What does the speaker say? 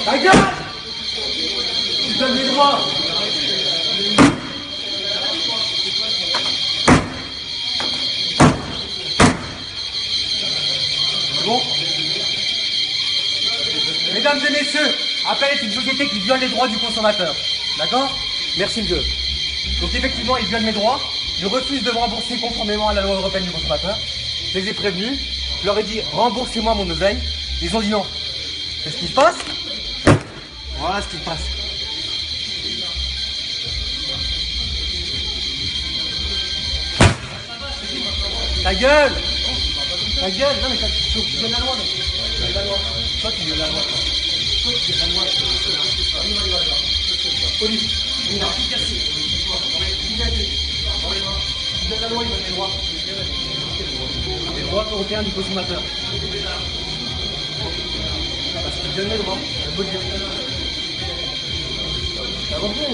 Ta gueule! Tu donnes les droits! C'est bon? Mesdames et messieurs, Appel est une société qui viole les droits du consommateur. D'accord? Merci monsieur. Donc effectivement, ils violent mes droits. Je refuse de me rembourser conformément à la loi européenne du consommateur. Je les ai prévenus. Je leur ai dit remboursez-moi mon oseille. Ils ont dit non. C'est ce qui se passe? Voilà ce qui se passe. Ta gueule! Ta gueule! Non mais tu violes la loi, mec. Tu violes la loi. Toi tu violes la loi. Toi tu violes la loi. Police. Il a efficacité. Tu violes la loi, il donne les droits. Les droits européens du consommateur. Parce qu'il donne les droits. Je peux le dire. Ça va bien.